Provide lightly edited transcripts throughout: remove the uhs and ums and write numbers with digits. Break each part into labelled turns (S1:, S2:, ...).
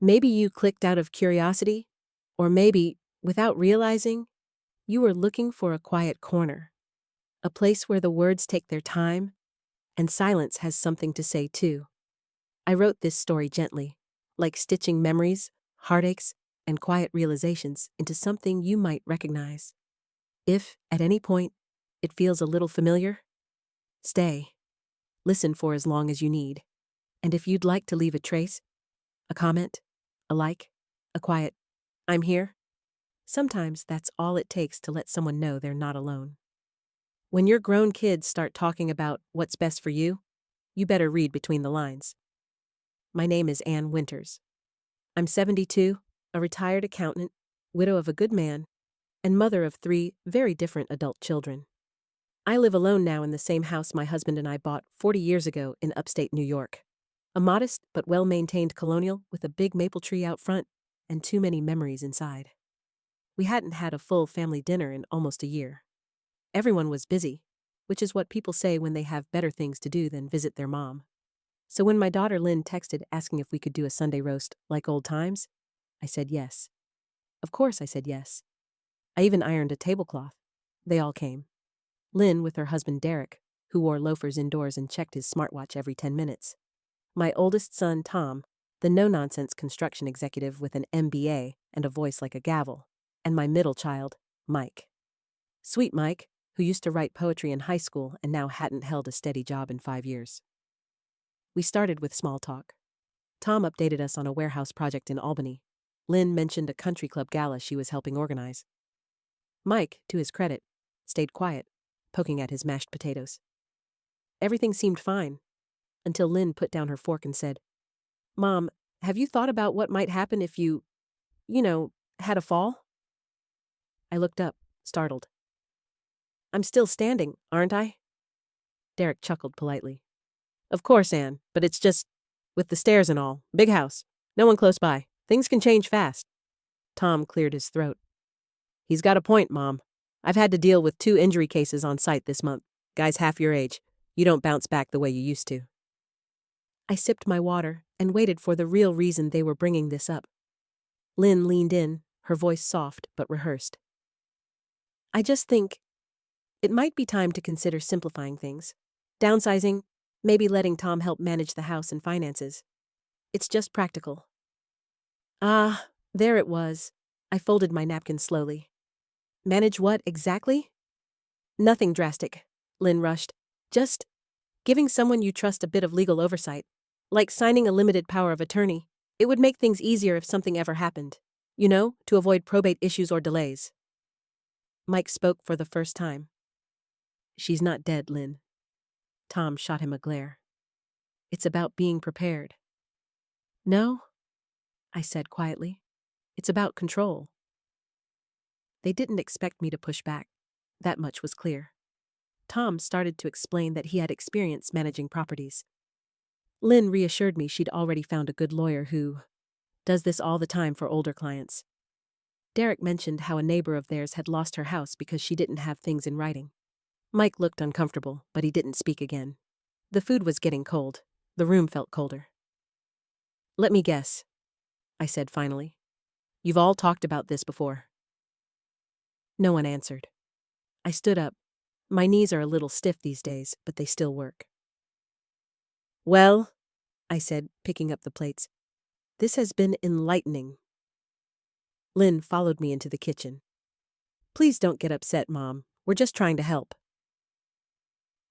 S1: Maybe you clicked out of curiosity, or maybe, without realizing, you were looking for a quiet corner, a place where the words take their time, and silence has something to say too. I wrote this story gently, like stitching memories, heartaches, and quiet realizations into something you might recognize. If, at any point, it feels a little familiar, stay. Listen for as long as you need. And if you'd like to leave a trace, a comment, a like, a quiet, "I'm here," sometimes that's all it takes to let someone know they're not alone. When your grown kids start talking about what's best for you better read between the lines. My name is Ann Winters. I'm 72, a retired accountant, widow of a good man, and mother of 3 very different adult children. I live alone now in the same house my husband and I bought 40 years ago in upstate New York. A modest but well-maintained colonial with a big maple tree out front and too many memories inside. We hadn't had a full family dinner in almost a year. Everyone was busy, which is what people say when they have better things to do than visit their mom. So when my daughter Lynn texted asking if we could do a Sunday roast like old times, I said yes. Of course I said yes. I even ironed a tablecloth. They all came. Lynn with her husband Derek, who wore loafers indoors and checked his smartwatch every 10 minutes. My oldest son Tom, the no-nonsense construction executive with an MBA and a voice like a gavel, and my middle child, Mike. Sweet Mike, who used to write poetry in high school and now hadn't held a steady job in 5 years. We started with small talk. Tom updated us on a warehouse project in Albany. Lynn mentioned a country club gala she was helping organize. Mike, to his credit, stayed quiet, poking at his mashed potatoes. Everything seemed fine, until Lynn put down her fork and said, "Mom, have you thought about what might happen if you had a fall?" I looked up, startled. "I'm still standing, aren't I?" Derek chuckled politely. "Of course, Ann, but it's just, with the stairs and all, big house, no one close by, things can change fast." Tom cleared his throat. "He's got a point, Mom. I've had to deal with 2 injury cases on site this month. Guys half your age. You don't bounce back the way you used to." I sipped my water and waited for the real reason they were bringing this up. Lynn leaned in, her voice soft but rehearsed. "I just think it might be time to consider simplifying things. Downsizing, maybe letting Tom help manage the house and finances. It's just practical." Ah, there it was. I folded my napkin slowly. "Manage what exactly?" "Nothing drastic," Lynn rushed. "Just giving someone you trust a bit of legal oversight. Like signing a limited power of attorney. It would make things easier if something ever happened. To avoid probate issues or delays." Mike spoke for the first time. "She's not dead, Lynn." Tom shot him a glare. "It's about being prepared." "No," I said quietly. "It's about control." They didn't expect me to push back. That much was clear. Tom started to explain that he had experience managing properties. Lynn reassured me she'd already found a good lawyer who does this all the time for older clients. Derek mentioned how a neighbor of theirs had lost her house because she didn't have things in writing. Mike looked uncomfortable, but he didn't speak again. The food was getting cold. The room felt colder. "Let me guess," I said finally. "You've all talked about this before." No one answered. I stood up. My knees are a little stiff these days, but they still work. "Well," I said, picking up the plates, "this has been enlightening." Lynn followed me into the kitchen. "Please don't get upset, Mom. We're just trying to help."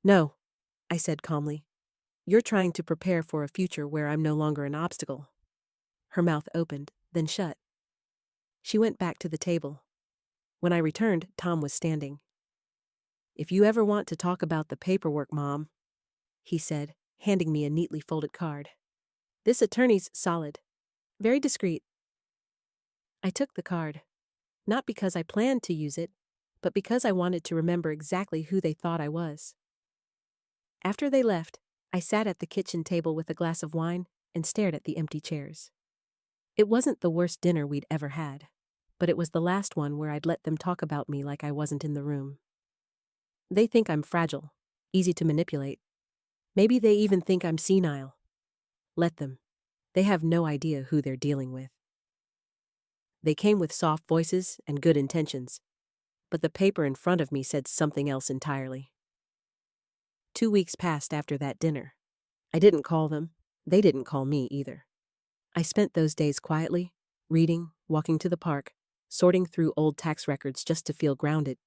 S1: "No," I said calmly. "You're trying to prepare for a future where I'm no longer an obstacle." Her mouth opened, then shut. She went back to the table. When I returned, Tom was standing. "If you ever want to talk about the paperwork, Mom," he said, handing me a neatly folded card. "This attorney's solid. Very discreet." I took the card, not because I planned to use it, but because I wanted to remember exactly who they thought I was. After they left, I sat at the kitchen table with a glass of wine and stared at the empty chairs. It wasn't the worst dinner we'd ever had, but it was the last one where I'd let them talk about me like I wasn't in the room. They think I'm fragile, easy to manipulate. Maybe they even think I'm senile. Let them. They have no idea who they're dealing with. They came with soft voices and good intentions, but the paper in front of me said something else entirely. 2 weeks passed after that dinner. I didn't call them. They didn't call me either. I spent those days quietly, reading, walking to the park, sorting through old tax records just to feel grounded.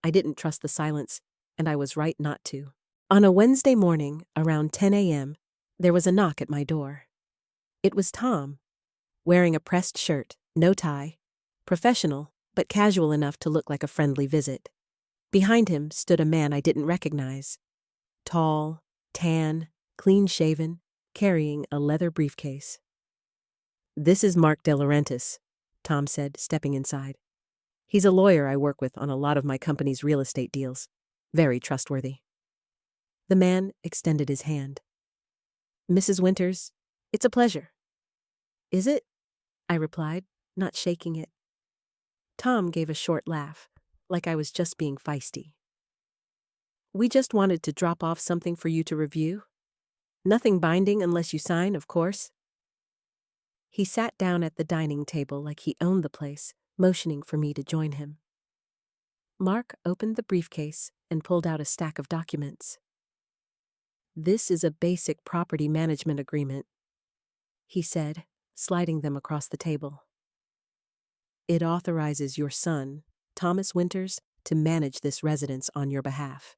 S1: I didn't trust the silence, and I was right not to. On a Wednesday morning, around 10 a.m., there was a knock at my door. It was Tom, wearing a pressed shirt, no tie, professional, but casual enough to look like a friendly visit. Behind him stood a man I didn't recognize. Tall, tan, clean-shaven, carrying a leather briefcase. "This is Mark De Laurentiis," Tom said, stepping inside. "He's a lawyer I work with on a lot of my company's real estate deals. Very trustworthy." The man extended his hand. "Mrs. Winters, it's a pleasure." "Is it?" I replied, not shaking it. Tom gave a short laugh, like I was just being feisty. "We just wanted to drop off something for you to review. Nothing binding unless you sign, of course." He sat down at the dining table like he owned the place, motioning for me to join him. Mark opened the briefcase and pulled out a stack of documents. "This is a basic property management agreement," he said, sliding them across the table. "It authorizes your son, Thomas Winters, to manage this residence on your behalf.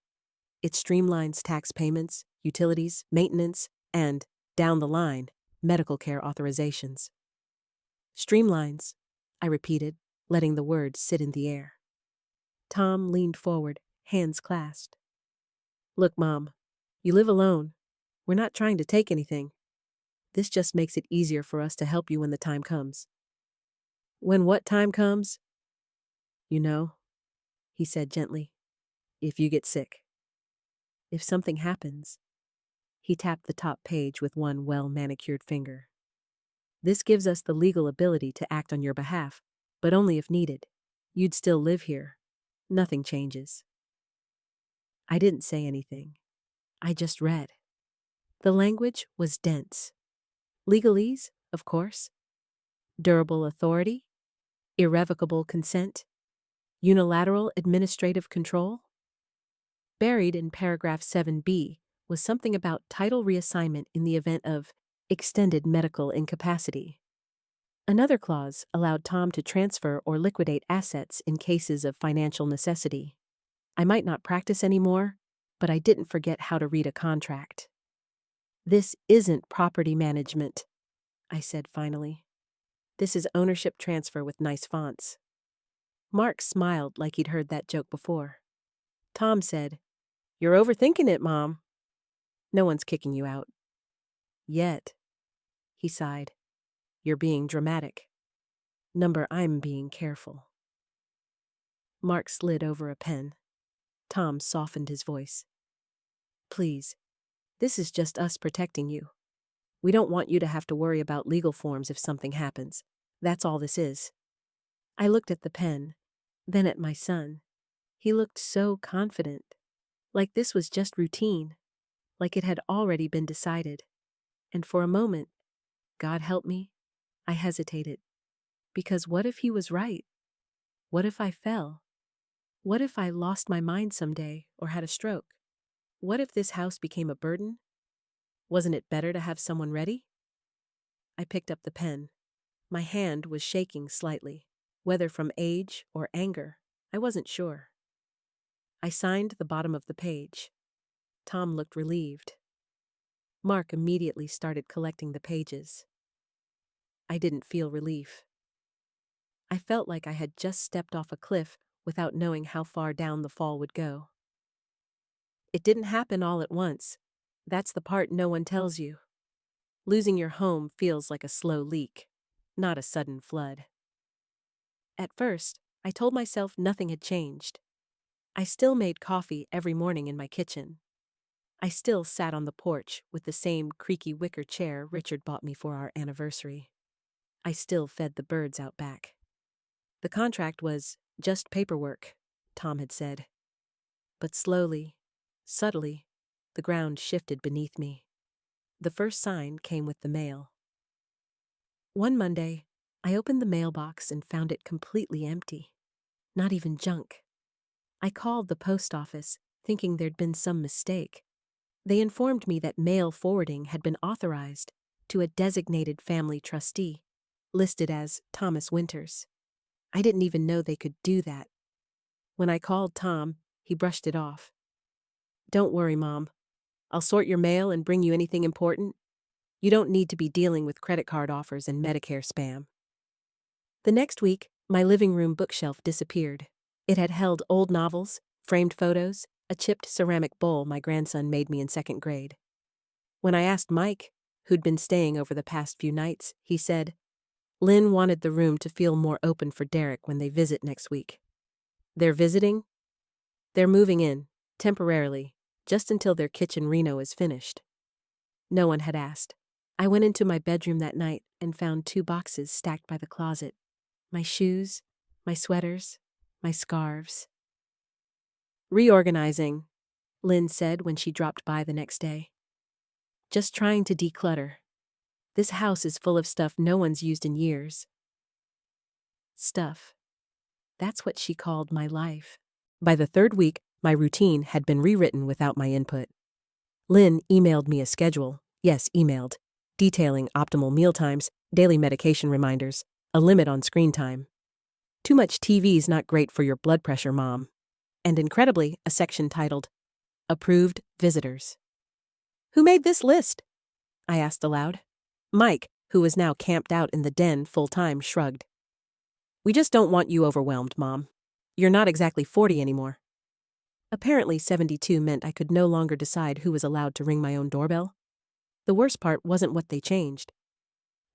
S1: It streamlines tax payments, utilities, maintenance, and, down the line, medical care authorizations." "Streamlines," I repeated, letting the words sit in the air. Tom leaned forward, hands clasped. "Look, Mom, you live alone. We're not trying to take anything. This just makes it easier for us to help you when the time comes." "When what time comes?" "You know," he said gently, "if you get sick. If something happens." He tapped the top page with one well-manicured finger. "This gives us the legal ability to act on your behalf, but only if needed. You'd still live here. Nothing changes." I didn't say anything. I just read. The language was dense. Legalese, of course. Durable authority. Irrevocable consent. Unilateral administrative control. Buried in paragraph 7b was something about title reassignment in the event of extended medical incapacity. Another clause allowed Tom to transfer or liquidate assets in cases of financial necessity. I might not practice anymore, but I didn't forget how to read a contract. "This isn't property management," I said finally. "This is ownership transfer with nice fonts." Mark smiled like he'd heard that joke before. Tom said, "You're overthinking it, Mom." "No one's kicking you out." "Yet." He sighed. "You're being dramatic. I'm being careful." Mark slid over a pen. Tom softened his voice. "Please, this is just us protecting you. We don't want you to have to worry about legal forms if something happens. That's all this is." I looked at the pen, then at my son. He looked so confident, like this was just routine, like it had already been decided. And for a moment, God help me, I hesitated. Because what if he was right? What if I fell? What if I lost my mind someday or had a stroke? What if this house became a burden? Wasn't it better to have someone ready? I picked up the pen. My hand was shaking slightly, whether from age or anger, I wasn't sure. I signed the bottom of the page. Tom looked relieved. Mark immediately started collecting the pages. I didn't feel relief. I felt like I had just stepped off a cliff without knowing how far down the fall would go. It didn't happen all at once. That's the part no one tells you. Losing your home feels like a slow leak, not a sudden flood. At first, I told myself nothing had changed. I still made coffee every morning in my kitchen. I still sat on the porch with the same creaky wicker chair Richard bought me for our anniversary. I still fed the birds out back. The contract was just paperwork, Tom had said. But slowly, subtly, the ground shifted beneath me. The first sign came with the mail. One Monday, I opened the mailbox and found it completely empty. Not even junk. I called the post office, thinking there'd been some mistake. They informed me that mail forwarding had been authorized to a designated family trustee, listed as Thomas Winters. I didn't even know they could do that. When I called Tom, he brushed it off. "Don't worry, Mom. I'll sort your mail and bring you anything important. You don't need to be dealing with credit card offers and Medicare spam." The next week, my living room bookshelf disappeared. It had held old novels, framed photos, a chipped ceramic bowl my grandson made me in 2nd grade. When I asked Mike, who'd been staying over the past few nights, he said, "Lynn wanted the room to feel more open for Derek when they visit next week." "They're visiting?" "They're moving in, temporarily, just until their kitchen reno is finished." No one had asked. I went into my bedroom that night and found 2 boxes stacked by the closet. My shoes, my sweaters, my scarves. "Reorganizing," Lynn said when she dropped by the next day. "Just trying to declutter. This house is full of stuff no one's used in years." Stuff. That's what she called my life. By the 3rd week, my routine had been rewritten without my input. Lynn emailed me a schedule, detailing optimal mealtimes, daily medication reminders, a limit on screen time. "Too much TV's not great for your blood pressure, Mom." And incredibly, a section titled, "Approved Visitors." "Who made this list?" I asked aloud. Mike, who was now camped out in the den full-time, shrugged. "We just don't want you overwhelmed, Mom. You're not exactly 40 anymore." Apparently 72 meant I could no longer decide who was allowed to ring my own doorbell. The worst part wasn't what they changed.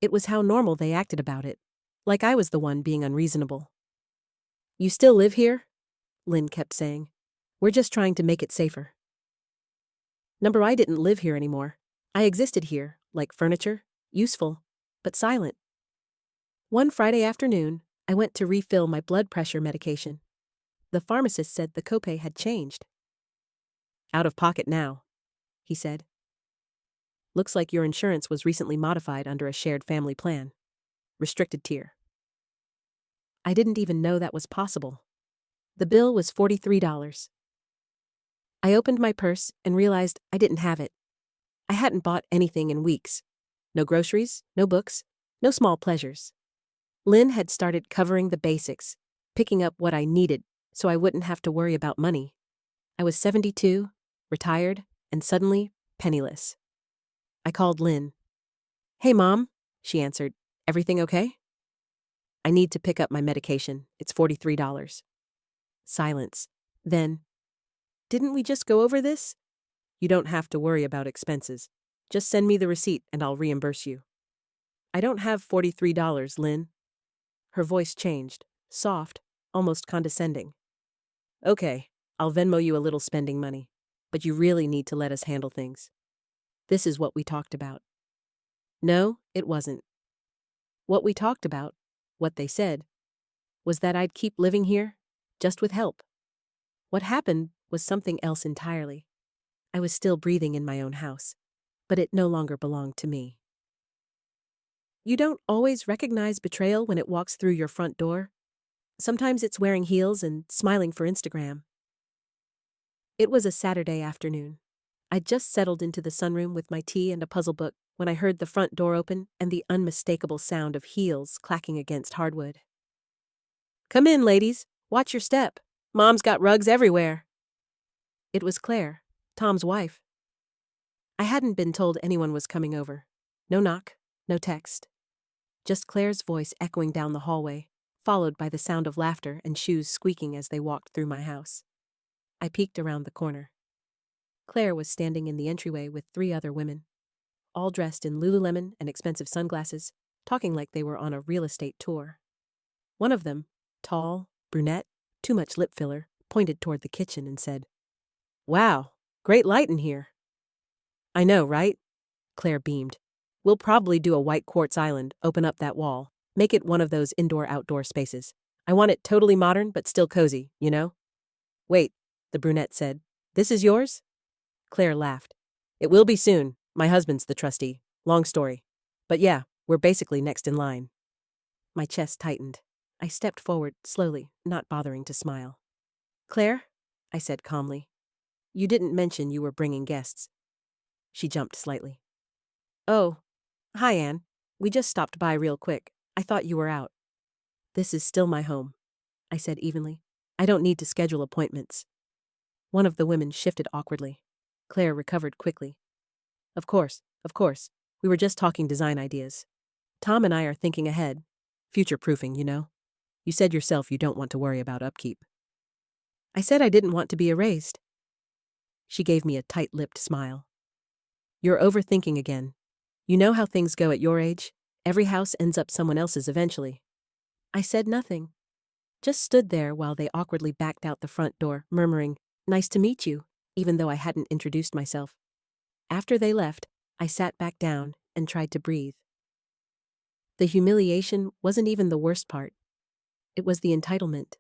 S1: It was how normal they acted about it, like I was the one being unreasonable. "You still live here?" Lynn kept saying. "We're just trying to make it safer." Number I didn't live here anymore. I existed here, like furniture, useful, but silent. One Friday afternoon, I went to refill my blood pressure medication. The pharmacist said the copay had changed. "Out of pocket now," he said. "Looks like your insurance was recently modified under a shared family plan. Restricted tier." I didn't even know that was possible. The bill was $43. I opened my purse and realized I didn't have it. I hadn't bought anything in weeks. No groceries, no books, no small pleasures. Lynn had started covering the basics, picking up what I needed so I wouldn't have to worry about money. I was 72, retired, and suddenly penniless. I called Lynn. "Hey, Mom," she answered. "Everything okay?" "I need to pick up my medication. It's $43. Silence. Then, "Didn't we just go over this?" "You don't have to worry about expenses. Just send me the receipt and I'll reimburse you." "I don't have $43, Lynn." Her voice changed, soft, almost condescending. "Okay, I'll Venmo you a little spending money, but you really need to let us handle things." This is what we talked about. No, it wasn't. What we talked about, what they said, was that I'd keep living here, just with help. What happened was something else entirely. I was still breathing in my own house, but it no longer belonged to me. You don't always recognize betrayal when it walks through your front door. Sometimes it's wearing heels and smiling for Instagram. It was a Saturday afternoon. I'd just settled into the sunroom with my tea and a puzzle book when I heard the front door open and the unmistakable sound of heels clacking against hardwood. "Come in, ladies. Watch your step. Mom's got rugs everywhere." It was Claire, Tom's wife. I hadn't been told anyone was coming over. No knock, no text. Just Claire's voice echoing down the hallway, followed by the sound of laughter and shoes squeaking as they walked through my house. I peeked around the corner. Claire was standing in the entryway with 3 other women, all dressed in Lululemon and expensive sunglasses, talking like they were on a real estate tour. One of them, tall, brunette, too much lip filler, pointed toward the kitchen and said, "Wow, great light in here." "I know, right?" Claire beamed. "We'll probably do a white quartz island, open up that wall, make it one of those indoor-outdoor spaces. I want it totally modern but still cozy, you know?" "Wait," the brunette said. "This is yours?" Claire laughed. "It will be soon. My husband's the trustee. Long story. But yeah, We're basically next in line. My chest tightened. I stepped forward, slowly, not bothering to smile. Claire, I said calmly, you didn't mention you were bringing guests. She jumped slightly. Oh, hi, Anne. We just stopped by real quick. I thought you were out. This is still my home, I said evenly. I don't need to schedule appointments. One of the women shifted awkwardly. Claire recovered quickly. Of course. We were just talking design ideas. Tom and I are thinking ahead. Future-proofing, you know. You said yourself you don't want to worry about upkeep. I said I didn't want to be erased. She gave me a tight-lipped smile. You're overthinking again. You know how things go at your age? Every house ends up someone else's eventually. I said nothing. Just stood there while they awkwardly backed out the front door, murmuring, "Nice to meet you," even though I hadn't introduced myself. After they left, I sat back down and tried to breathe. The humiliation wasn't even the worst part. It was the entitlement.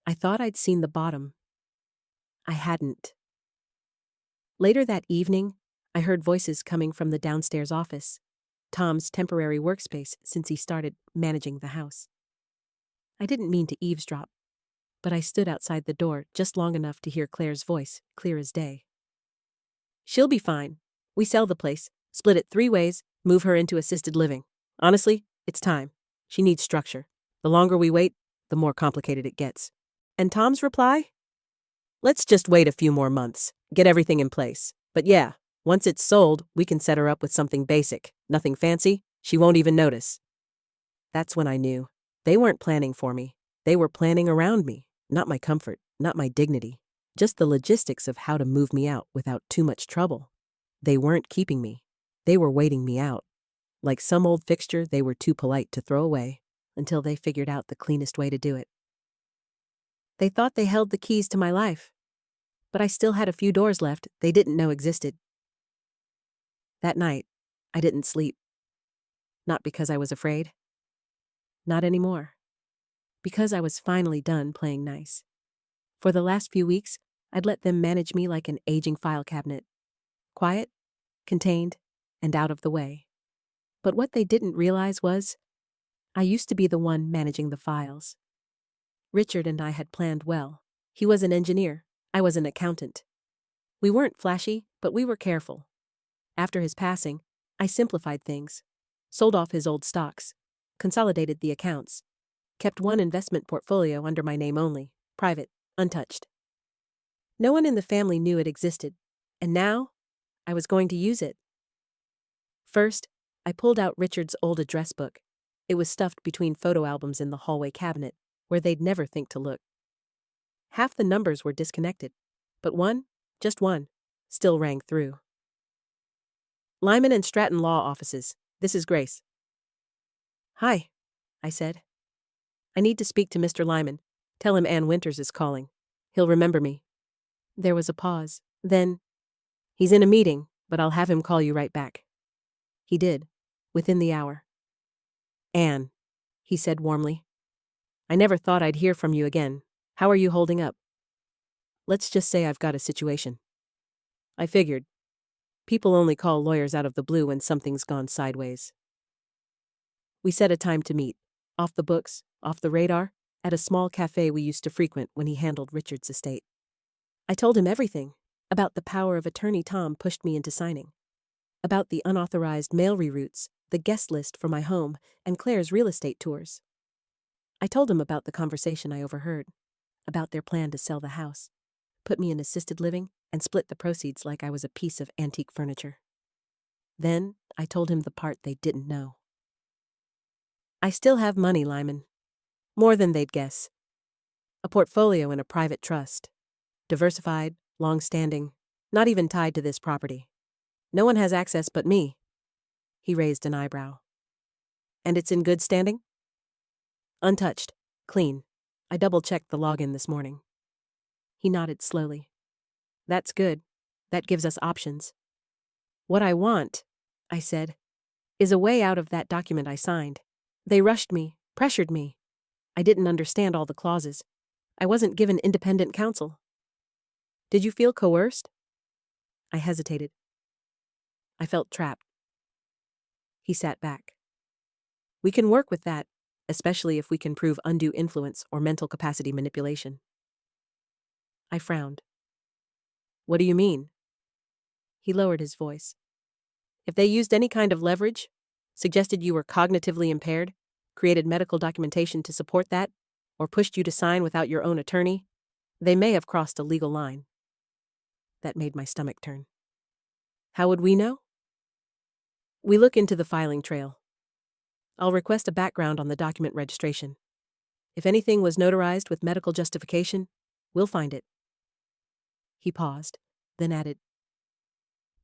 S1: I thought I'd seen the bottom. I hadn't. Later that evening, I heard voices coming from the downstairs office, Tom's temporary workspace since he started managing the house. I didn't mean to eavesdrop, but I stood outside the door just long enough to hear Claire's voice, clear as day. She'll be fine. We sell the place, split it 3 ways, move her into assisted living. Honestly, it's time. She needs structure. The longer we wait, the more complicated it gets. And Tom's reply? Let's just wait a few more months, get everything in place. But yeah, once it's sold, we can set her up with something basic, nothing fancy, she won't even notice. That's when I knew. They weren't planning for me. They were planning around me, not my comfort, not my dignity. Just the logistics of how to move me out without too much trouble. They weren't keeping me. They were waiting me out. Like some old fixture they were too polite to throw away until they figured out the cleanest way to do it. They thought they held the keys to my life, but I still had a few doors left they didn't know existed. That night, I didn't sleep. Not because I was afraid. Not anymore. Because I was finally done playing nice. For the last few weeks, I'd let them manage me like an aging file cabinet. Quiet, contained, and out of the way. But what they didn't realize was, I used to be the one managing the files. Richard and I had planned well. He was an engineer. I was an accountant. We weren't flashy, but we were careful. After his passing, I simplified things, sold off his old stocks, consolidated the accounts, kept one investment portfolio under my name only, private, untouched. No one in the family knew it existed, and now I was going to use it. First, I pulled out Richard's old address book. It was stuffed between photo albums in the hallway cabinet, where they'd never think to look. Half the numbers were disconnected, but one, just one, still rang through. Lyman and Stratton Law Offices. This is Grace. Hi, I said. I need to speak to Mr. Lyman. Tell him Ann Winters is calling. He'll remember me. There was a pause. Then, he's in a meeting, but I'll have him call you right back. He did, within the hour. Anne, he said warmly. I never thought I'd hear from you again. How are you holding up? Let's just say I've got a situation. I figured. People only call lawyers out of the blue when something's gone sideways. We set a time to meet, off the books, off the radar, at a small cafe we used to frequent when he handled Richard's estate. I told him everything, about the power of attorney Tom pushed me into signing, about the unauthorized mail reroutes, the guest list for my home, and Claire's real estate tours. I told him about the conversation I overheard, about their plan to sell the house, put me in assisted living, and split the proceeds like I was a piece of antique furniture. Then I told him the part they didn't know. I still have money, Lyman. More than they'd guess. A portfolio in a private trust. Diversified, long-standing, not even tied to this property. No one has access but me. He raised an eyebrow. And it's in good standing? Untouched. Clean. I double-checked the login this morning. He nodded slowly. That's good. That gives us options. What I want, I said, is a way out of that document I signed. They rushed me, pressured me. I didn't understand all the clauses. I wasn't given independent counsel. Did you feel coerced? I hesitated. I felt trapped. He sat back. We can work with that, especially if we can prove undue influence or mental capacity manipulation. I frowned. What do you mean? He lowered his voice. If they used any kind of leverage, suggested you were cognitively impaired, created medical documentation to support that, or pushed you to sign without your own attorney, they may have crossed a legal line. That made my stomach turn. How would we know? We look into the filing trail. I'll request a background on the document registration. If anything was notarized with medical justification, we'll find it. He paused, then added,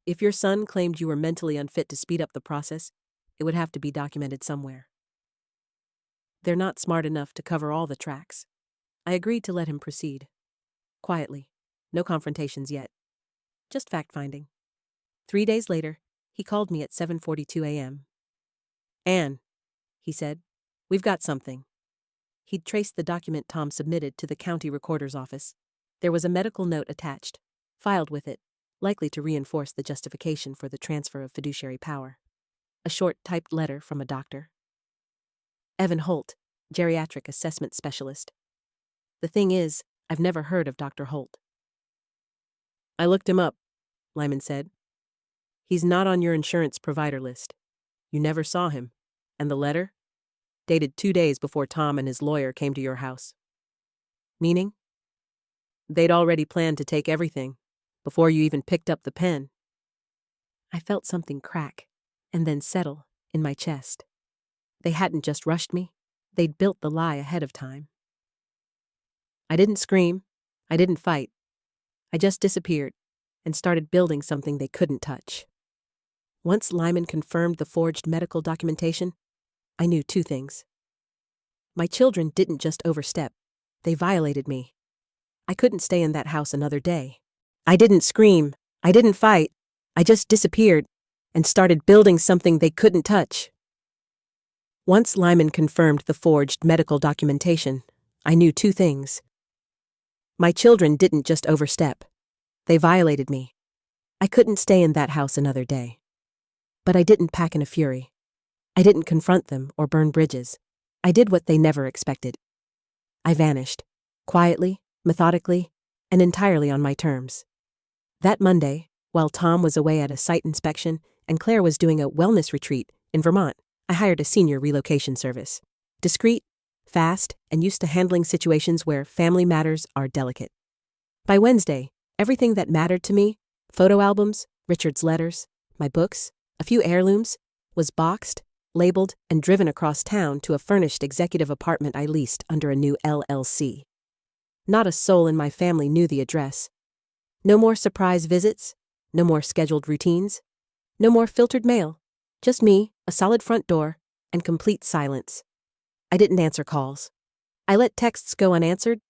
S1: if your son claimed you were mentally unfit to speed up the process, it would have to be documented somewhere. They're not smart enough to cover all the tracks. I agreed to let him proceed. Quietly. No confrontations yet. Just fact-finding. 3 days later, he called me at 7:42 a.m. Anne, he said, we've got something. He'd traced the document Tom submitted to the county recorder's office. There was a medical note attached, filed with it, likely to reinforce the justification for the transfer of fiduciary power. A short typed letter from a doctor. Evan Holt, geriatric assessment specialist. The thing is, I've never heard of Dr. Holt. I looked him up, Lyman said. He's not on your insurance provider list. You never saw him. And the letter? Dated 2 days before Tom and his lawyer came to your house. Meaning? They'd already planned to take everything, before you even picked up the pen. I felt something crack, and then settle, in my chest. They hadn't just rushed me, they'd built the lie ahead of time. I didn't scream, I didn't fight. I just disappeared, and started building something they couldn't touch. Once Lyman confirmed the forged medical documentation, I knew 2 things. My children didn't just overstep, they violated me. I couldn't stay in that house another day. I didn't scream, I didn't fight, I just disappeared, and started building something they couldn't touch. Once Lyman confirmed the forged medical documentation, I knew 2 things. My children didn't just overstep, they violated me. I couldn't stay in that house another day. But I didn't pack in a fury. I didn't confront them or burn bridges. I did what they never expected. I vanished, quietly, methodically, and entirely on my terms. That Monday, while Tom was away at a site inspection and Claire was doing a wellness retreat in Vermont, I hired a senior relocation service. Discreet, fast, and used to handling situations where family matters are delicate. By Wednesday, everything that mattered to me, photo albums, Richard's letters, my books, a few heirlooms, was boxed, labeled, and driven across town to a furnished executive apartment I leased under a new LLC. Not a soul in my family knew the address. No more surprise visits, no more scheduled routines, no more filtered mail, just me, a solid front door, and complete silence. I didn't answer calls. I let texts go unanswered.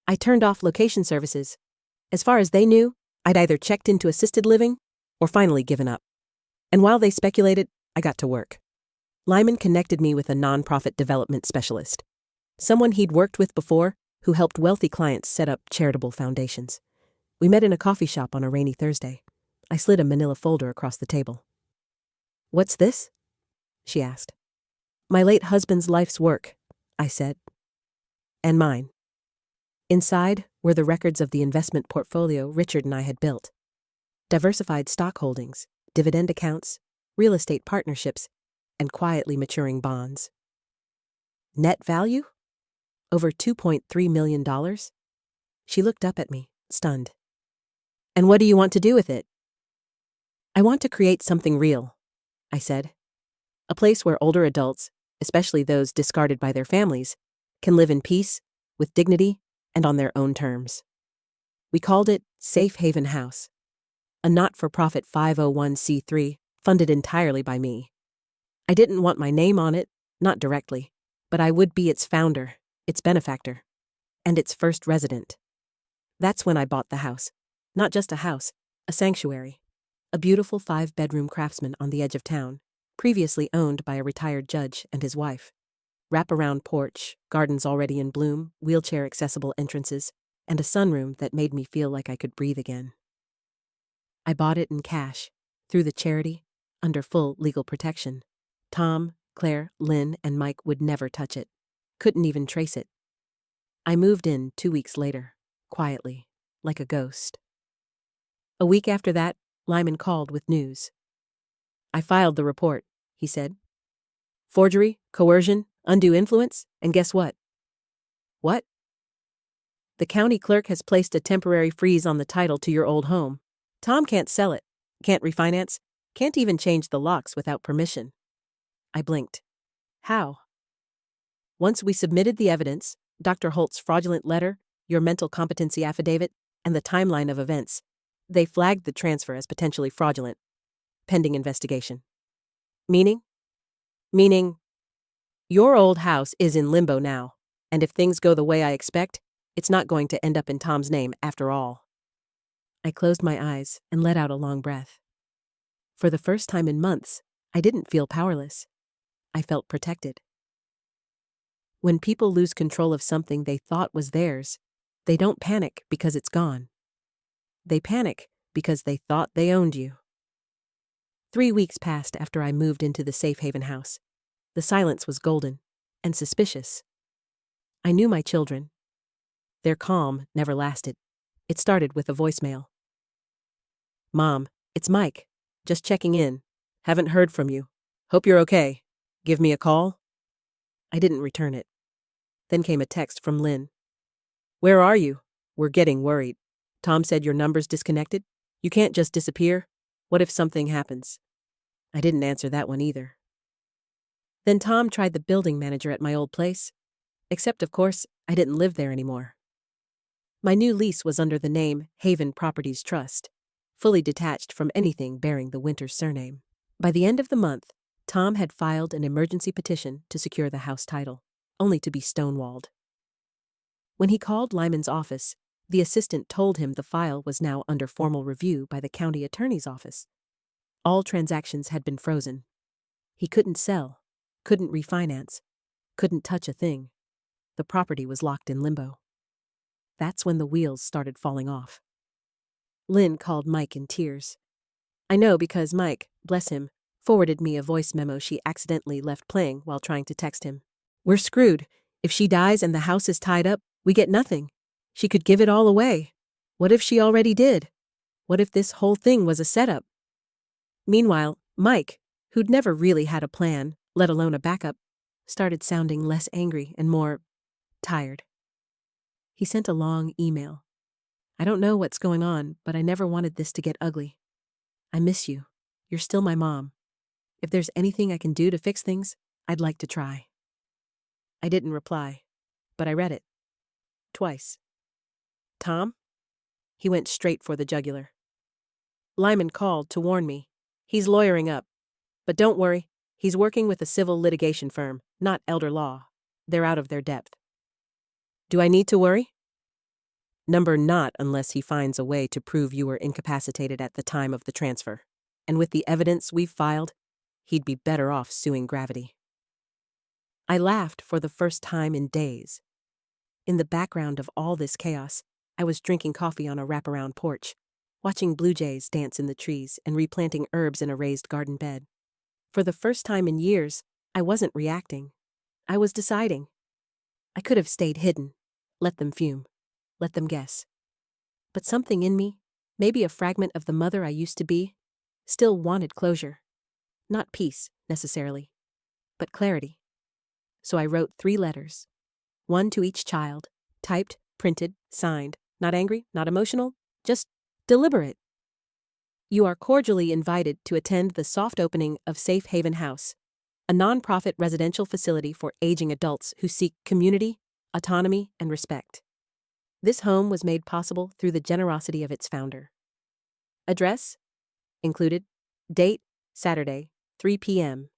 S1: I turned off location services. As far as they knew, I'd either checked into assisted living or finally given up. And while they speculated, I got to work. Lyman connected me with a nonprofit development specialist, someone he'd worked with before who helped wealthy clients set up charitable foundations. We met in a coffee shop on a rainy Thursday. I slid a manila folder across the table. What's this? She asked. My late husband's life's work, I said. And mine. Inside were the records of the investment portfolio Richard and I had built. Diversified stock holdings, dividend accounts, real estate partnerships, and quietly maturing bonds. Net value? Over $2.3 million? She looked up at me, stunned. And what do you want to do with it? I want to create something real, I said. A place where older adults, especially those discarded by their families, can live in peace, with dignity, and on their own terms. We called it Safe Haven House, a not-for-profit 501c3 funded entirely by me. I didn't want my name on it, not directly, but I would be its founder, its benefactor, and its first resident. That's when I bought the house. Not just a house, a sanctuary. A beautiful 5-bedroom craftsman on the edge of town, previously owned by a retired judge and his wife. Wrap-around porch, gardens already in bloom, wheelchair-accessible entrances, and a sunroom that made me feel like I could breathe again. I bought it in cash, through the charity, under full legal protection, Tom, Claire, Lynn, and Mike would never touch it. Couldn't even trace it. I moved in 2 weeks later, quietly, like a ghost. A week after that, Lyman called with news. I filed the report, he said. Forgery, coercion, undue influence, and guess what? What? The county clerk has placed a temporary freeze on the title to your old home. Tom can't sell it, can't refinance, can't even change the locks without permission. I blinked. How? Once we submitted the evidence, Dr. Holt's fraudulent letter, your mental competency affidavit, and the timeline of events, they flagged the transfer as potentially fraudulent, pending investigation. Meaning? Meaning, your old house is in limbo now, and if things go the way I expect, it's not going to end up in Tom's name after all. I closed my eyes and let out a long breath. For the first time in months, I didn't feel powerless. I felt protected. When people lose control of something they thought was theirs, they don't panic because it's gone. They panic because they thought they owned you. 3 weeks passed after I moved into the safe haven house. The silence was golden and suspicious. I knew my children. Their calm never lasted. It started with a voicemail. Mom, it's Mike. Just checking in. Haven't heard from you. Hope you're okay. Give me a call? I didn't return it. Then came a text from Lynn. Where are you? We're getting worried. Tom said your number's disconnected. You can't just disappear. What if something happens? I didn't answer that one either. Then Tom tried the building manager at my old place. Except, of course, I didn't live there anymore. My new lease was under the name Haven Properties Trust, fully detached from anything bearing the Winters surname. By the end of the month, Tom had filed an emergency petition to secure the house title, only to be stonewalled. When he called Lyman's office, the assistant told him the file was now under formal review by the county attorney's office. All transactions had been frozen. He couldn't sell, couldn't refinance, couldn't touch a thing. The property was locked in limbo. That's when the wheels started falling off. Lynn called Mike in tears. I know because Mike, bless him, forwarded me a voice memo she accidentally left playing while trying to text him. We're screwed. If she dies and the house is tied up, we get nothing. She could give it all away. What if she already did? What if this whole thing was a setup? Meanwhile, Mike, who'd never really had a plan, let alone a backup, started sounding less angry and more tired. He sent a long email. I don't know what's going on, but I never wanted this to get ugly. I miss you. You're still my mom. If there's anything I can do to fix things, I'd like to try. I didn't reply, but I read it. Twice. Tom? He went straight for the jugular. Lyman called to warn me. He's lawyering up. But don't worry, he's working with a civil litigation firm, not elder law. They're out of their depth. Do I need to worry? Number not unless he finds a way to prove you were incapacitated at the time of the transfer. And with the evidence we've filed, he'd be better off suing gravity. I laughed for the first time in days. In the background of all this chaos, I was drinking coffee on a wraparound porch, watching blue jays dance in the trees and replanting herbs in a raised garden bed. For the first time in years, I wasn't reacting. I was deciding. I could have stayed hidden, let them fume, let them guess. But something in me, maybe a fragment of the mother I used to be, still wanted closure. Not peace, necessarily, but clarity. So I wrote 3 letters, 1 to each child, typed, printed, signed, not angry, not emotional, just deliberate. You are cordially invited to attend the soft opening of Safe Haven House, a nonprofit residential facility for aging adults who seek community, autonomy, and respect. This home was made possible through the generosity of its founder. Address? Included. Date? Saturday, 3 p.m.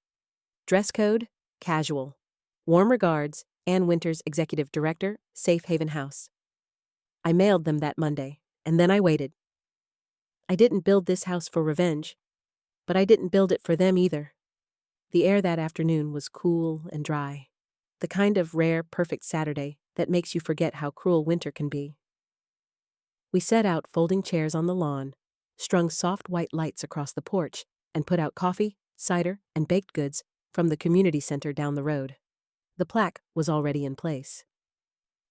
S1: Dress code? Casual. Warm regards, Ann Winters, Executive Director, Safe Haven House. I mailed them that Monday, and then I waited. I didn't build this house for revenge, but I didn't build it for them either. The air that afternoon was cool and dry, the kind of rare, perfect Saturday that makes you forget how cruel winter can be. We set out folding chairs on the lawn, strung soft white lights across the porch, and put out coffee, cider, and baked goods from the community center down the road. The plaque was already in place.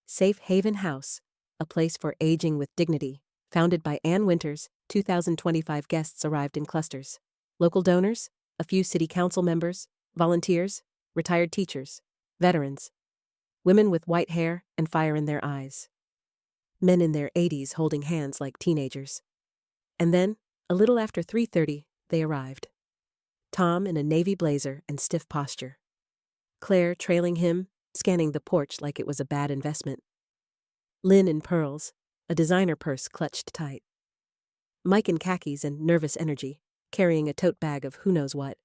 S1: Safe Haven House, a place for aging with dignity, founded by Ann Winters. 2025 guests arrived in clusters. Local donors, a few city council members, volunteers, retired teachers, veterans, women with white hair and fire in their eyes, men in their 80s holding hands like teenagers. And then, a little after 3:30, they arrived. Tom in a navy blazer and stiff posture. Claire trailing him, scanning the porch like it was a bad investment. Lynn in pearls, a designer purse clutched tight. Mike in khakis and nervous energy, carrying a tote bag of who knows what.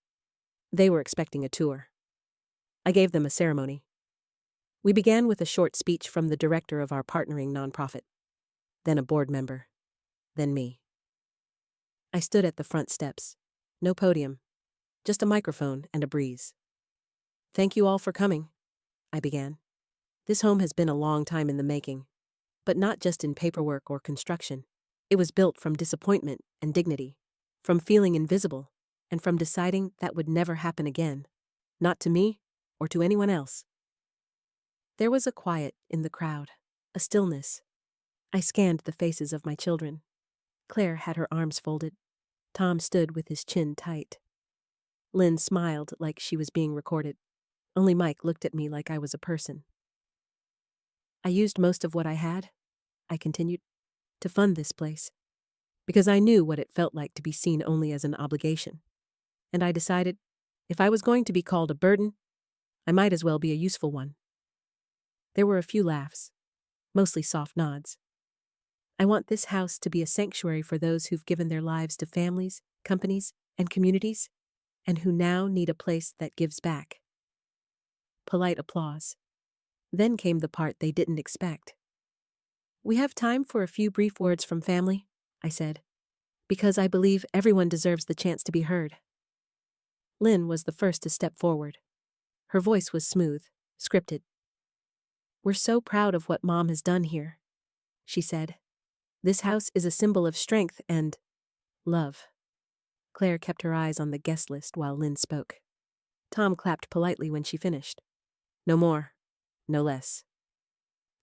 S1: They were expecting a tour. I gave them a ceremony. We began with a short speech from the director of our partnering nonprofit, then a board member, then me. I stood at the front steps. No podium, just a microphone and a breeze. Thank you all for coming, I began. This home has been a long time in the making, but not just in paperwork or construction. It was built from disappointment and dignity, from feeling invisible, and from deciding that would never happen again, not to me or to anyone else. There was a quiet in the crowd, a stillness. I scanned the faces of my children. Claire had her arms folded. Tom stood with his chin tight. Lynn smiled like she was being recorded. Only Mike looked at me like I was a person. I used most of what I had, I continued, to fund this place, because I knew what it felt like to be seen only as an obligation. And I decided, if I was going to be called a burden, I might as well be a useful one. There were a few laughs, mostly soft nods. I want this house to be a sanctuary for those who've given their lives to families, companies, and communities, and who now need a place that gives back. Polite applause. Then came the part they didn't expect. We have time for a few brief words from family, I said, because I believe everyone deserves the chance to be heard. Lynn was the first to step forward. Her voice was smooth, scripted. We're so proud of what Mom has done here, she said. This house is a symbol of strength and love. Claire kept her eyes on the guest list while Lynn spoke. Tom clapped politely when she finished. No more, no less.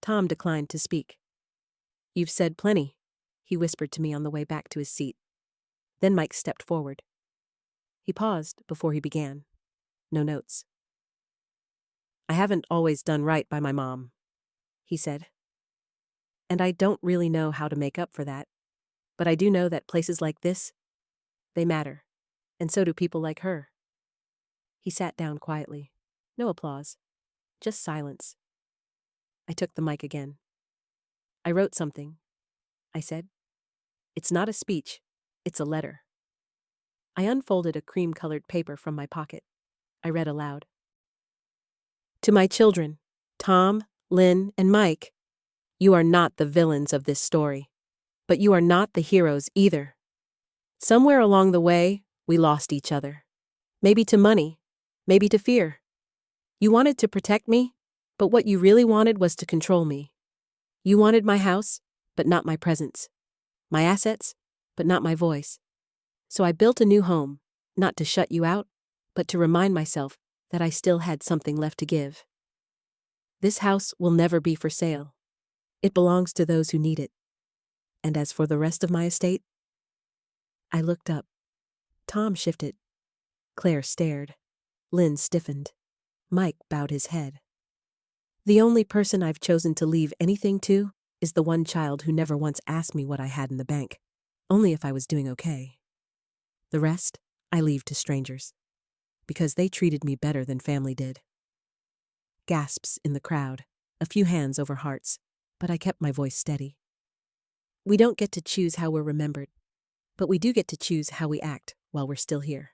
S1: Tom declined to speak. You've said plenty, he whispered to me on the way back to his seat. Then Mike stepped forward. He paused before he began. No notes. I haven't always done right by my mom, he said. And I don't really know how to make up for that. But I do know that places like this, they matter. And so do people like her. He sat down quietly. No applause. Just silence. I took the mic again. I wrote something, I said. It's not a speech, it's a letter. I unfolded a cream-colored paper from my pocket. I read aloud. To my children, Tom, Lynn, and Mike, you are not the villains of this story, but you are not the heroes either. Somewhere along the way, we lost each other. Maybe to money, maybe to fear. You wanted to protect me, but what you really wanted was to control me. You wanted my house, but not my presence. My assets, but not my voice. So I built a new home, not to shut you out, but to remind myself that I still had something left to give. This house will never be for sale. It belongs to those who need it. And as for the rest of my estate, I looked up. Tom shifted. Claire stared. Lynn stiffened. Mike bowed his head. The only person I've chosen to leave anything to is the one child who never once asked me what I had in the bank, only if I was doing okay. The rest, I leave to strangers, because they treated me better than family did. Gasps in the crowd, a few hands over hearts, but I kept my voice steady. We don't get to choose how we're remembered, but we do get to choose how we act while we're still here.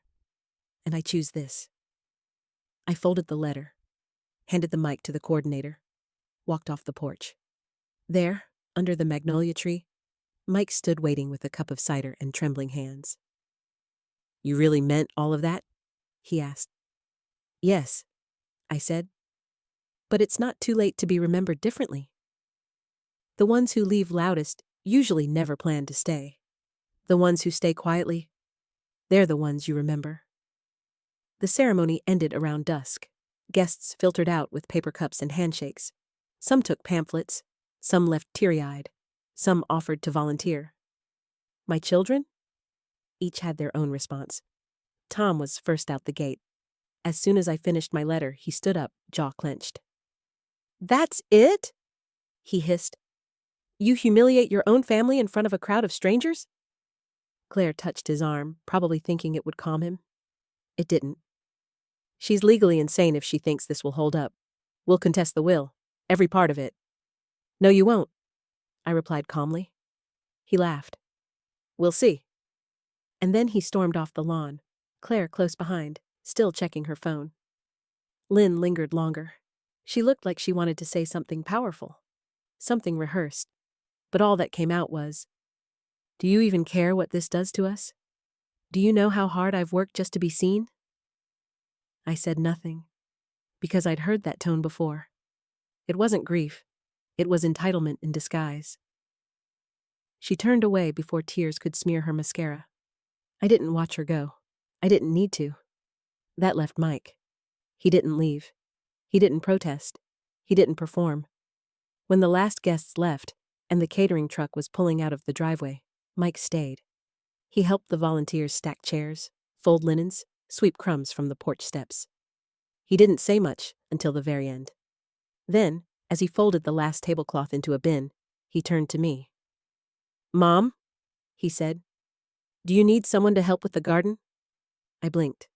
S1: And I choose this. I folded the letter, handed the mic to the coordinator, walked off the porch. There, under the magnolia tree, Mike stood waiting with a cup of cider and trembling hands. You really meant all of that? He asked. Yes, I said. But it's not too late to be remembered differently. The ones who leave loudest usually never plan to stay. The ones who stay quietly, they're the ones you remember. The ceremony ended around dusk. Guests filtered out with paper cups and handshakes. Some took pamphlets, some left teary-eyed, some offered to volunteer. My children? Each had their own response. Tom was first out the gate. As soon as I finished my letter, he stood up, jaw clenched. "That's it?" he hissed. "You humiliate your own family in front of a crowd of strangers?" Claire touched his arm, probably thinking it would calm him. It didn't. "She's legally insane if she thinks this will hold up. We'll contest the will, every part of it." "No, you won't," I replied calmly. He laughed. "We'll see." And then he stormed off the lawn, Claire close behind, still checking her phone. Lynn lingered longer. She looked like she wanted to say something powerful, something rehearsed, but all that came out was, "Do you even care what this does to us? Do you know how hard I've worked just to be seen?" I said nothing, because I'd heard that tone before. It wasn't grief. It was entitlement in disguise. She turned away before tears could smear her mascara. I didn't watch her go. I didn't need to. That left Mike. He didn't leave. He didn't protest. He didn't perform. When the last guests left, and the catering truck was pulling out of the driveway, Mike stayed. He helped the volunteers stack chairs, fold linens, sweep crumbs from the porch steps. He didn't say much until the very end. Then, as he folded the last tablecloth into a bin, he turned to me. "Mom," he said, "do you need someone to help with the garden?" I blinked.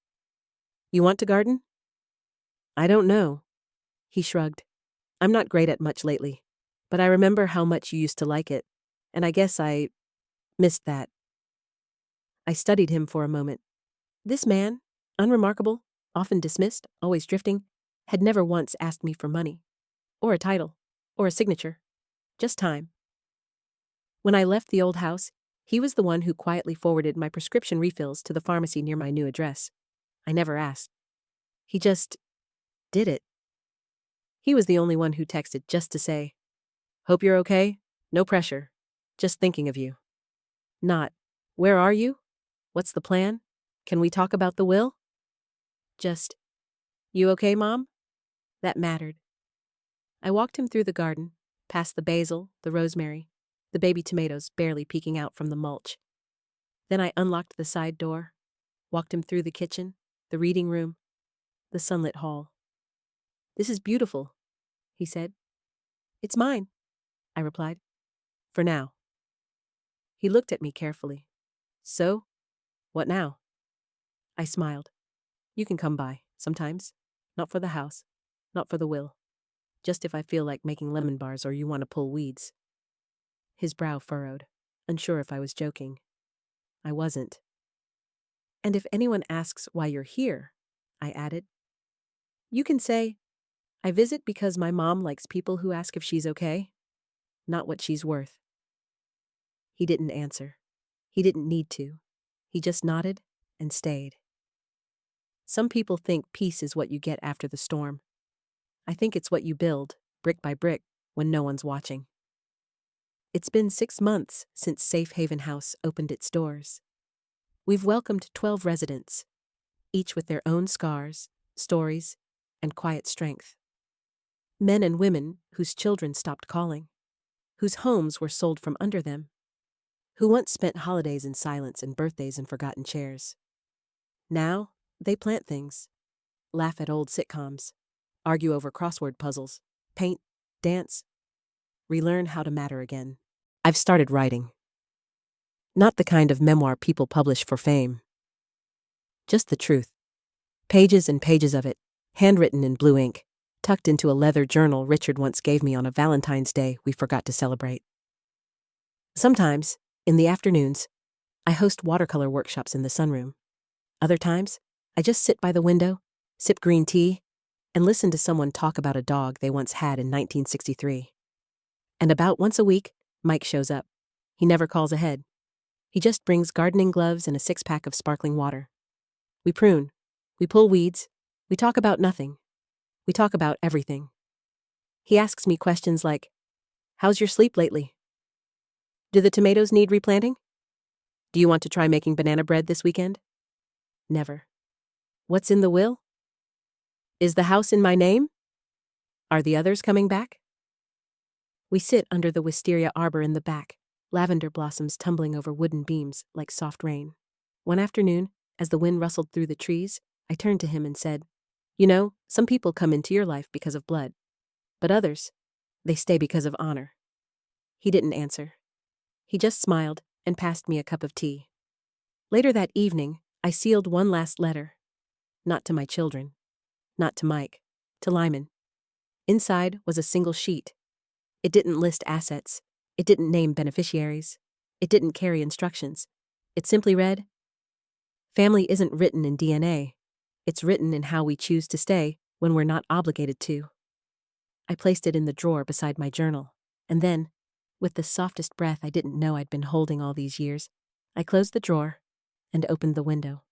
S1: "You want to garden?" "I don't know." He shrugged. "I'm not great at much lately, but I remember how much you used to like it, and I guess I missed that." I studied him for a moment. This man, unremarkable, often dismissed, always drifting, had never once asked me for money, or a title, or a signature, just time. When I left the old house, he was the one who quietly forwarded my prescription refills to the pharmacy near my new address. I never asked. He just did it. He was the only one who texted just to say, "Hope you're okay. No pressure. Just thinking of you." Not, "Where are you? What's the plan? Can we talk about the will?" Just, "You okay, Mom?" That mattered. I walked him through the garden, past the basil, the rosemary, the baby tomatoes barely peeking out from the mulch. Then I unlocked the side door, walked him through the kitchen, the reading room, the sunlit hall. "This is beautiful," he said. "It's mine," I replied. "For now." He looked at me carefully. "So, what now?" I smiled. "You can come by, sometimes. Not for the house, not for the will. Just if I feel like making lemon bars or you want to pull weeds." His brow furrowed, unsure if I was joking. I wasn't. "And if anyone asks why you're here," I added, "you can say, I visit because my mom likes people who ask if she's okay, not what she's worth." He didn't answer. He didn't need to. He just nodded and stayed. Some people think peace is what you get after the storm. I think it's what you build, brick by brick, when no one's watching. It's been 6 months since Safe Haven House opened its doors. We've welcomed 12 residents, each with their own scars, stories, and quiet strength. Men and women whose children stopped calling, whose homes were sold from under them, who once spent holidays in silence and birthdays in forgotten chairs. Now, they plant things, laugh at old sitcoms, argue over crossword puzzles, paint, dance, relearn how to matter again. I've started writing. Not the kind of memoir people publish for fame. Just the truth. Pages and pages of it, handwritten in blue ink, tucked into a leather journal Richard once gave me on a Valentine's Day we forgot to celebrate. Sometimes, in the afternoons, I host watercolor workshops in the sunroom. Other times, I just sit by the window, sip green tea, and listen to someone talk about a dog they once had in 1963. And about once a week, Mike shows up. He never calls ahead. He just brings gardening gloves and a 6-pack of sparkling water. We prune. We pull weeds. We talk about nothing. We talk about everything. He asks me questions like, "How's your sleep lately? Do the tomatoes need replanting? Do you want to try making banana bread this weekend?" Never. What's in the will? Is the house in my name? Are the others coming back? We sit under the wisteria arbor in the back, lavender blossoms tumbling over wooden beams like soft rain. One afternoon, as the wind rustled through the trees, I turned to him and said, "You know, some people come into your life because of blood. But others, they stay because of honor." He didn't answer. He just smiled and passed me a cup of tea. Later that evening, I sealed one last letter. Not to my children. Not to Mike. To Lyman. Inside was a single sheet. It didn't list assets. It didn't name beneficiaries. It didn't carry instructions. It simply read, "Family isn't written in DNA. It's written in how we choose to stay when we're not obligated to." I placed it in the drawer beside my journal, and then, with the softest breath I didn't know I'd been holding all these years, I closed the drawer and opened the window.